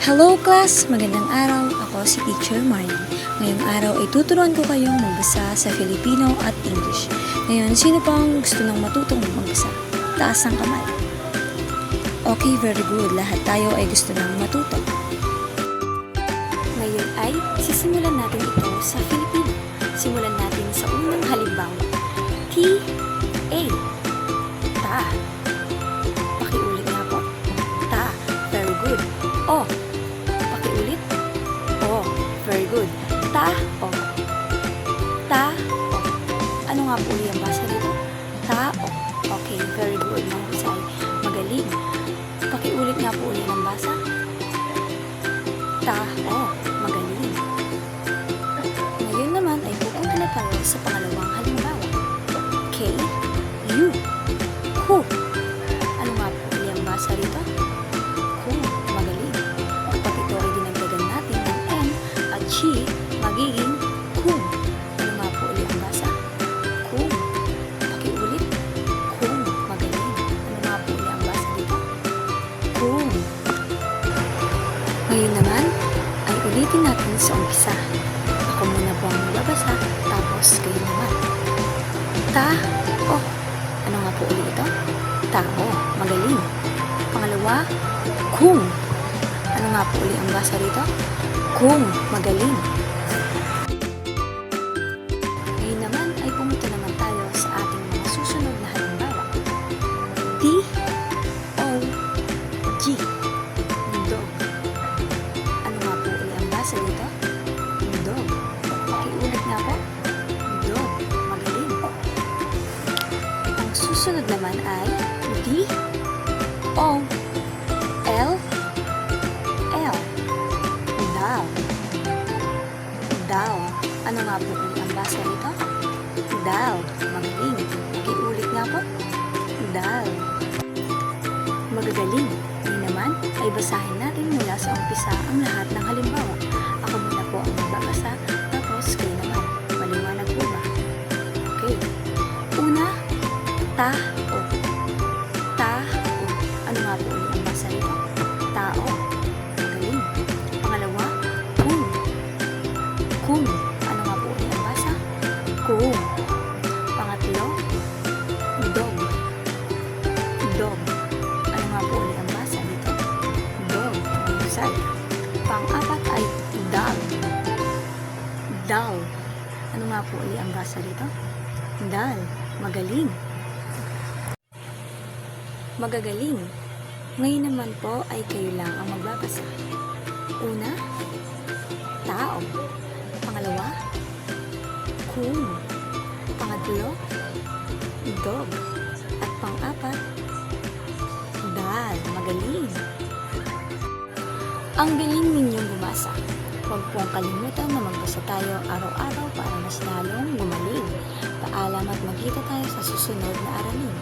Hello class! Magandang araw. Ako si Teacher Marley. Ngayong araw ay tuturuan ko kayong magbasa sa Filipino at English. Ngayon, sino pang gusto nang matutong magbasa? Taas ang kamay. Okay, very good. Lahat tayo ay gusto nang matuto. Ngayon ay sisimulan natin ito sa Filipino. Simulan natin sa unang halimbawa. T-A. Ta. Pakiulit nga po. Ta. Very good. O. Pakiulit. O. Very good. Ta-o. Ta-o. Ano nga po ulit ang basa dito? Ta-o. Okay, very good. Mahusay. Magaling. Pakiulit nga po ulit ang basa. Ta-o. Magaling. Ngayon naman ay pupunta na tayo sa pangalawang halimbawa. K-U. Who. Ano nga po ulit ang basa dito? Who. Magaling. Kapag ito ay dinagdagan natin ng M at G, magiging kung. Ano nga po ulit ang basa? Kung. Pakiulit. Kung. Magaling. Ano nga po ulit ang basa dito? Kung. Ngayon naman, ay ulitin natin sa umpisa. Ako muna po ang magbabasa, tapos kayo naman. Ta-o. Ano nga po ulit ito? Tao. Magaling. Pangalawa, kung. Ano nga po ulit ang basa dito? Kung. Magaling. Ngayon naman ay pumunta naman tayo sa ating mga susunod na halimbawa. D-O-G. Dog. Ano nga po ulit ang basa dito? Dog. Pakiulit nga po. Dog. Magaling. Ang susunod naman ay D-O-L. L. Dal. Dal. Ano nga po ulit ang basa nito? Dal. Magaling. Pakiulit nga po. Dal. Magagaling. Ngayon naman ay basahin natin mula sa umpisa ang lahat ng halimbawa. Ako muna po ang magbabasa, tapos kayo naman. Maliwanag po ba? Okay. Una, ta-o. Ta-o. Ano nga po ulit ang basa nito? Tao. Magaling. Pangalawa, kung. Kung. Ano nga po ulit ang basa? Kung. Pangatlo, dog. Dog. Ano nga po ulit ang basa nito? Dog. Mahusay. Pang-apat ay dog. Dog. Ano nga po ulit ang basa dito? Dal. Magaling. Magagaling. Ngayon naman po ay kayo lang ang magbabasa. Una, tao. Pangalawa, kung. Pangatlo, dog. At pang-apat, dal. Magaling. Ang galing ninyong bumasa. Huwag pong kalimutan na magbasa tayo araw-araw para mas lalong gumaling. Paalam at magkita tayo sa susunod na aralin.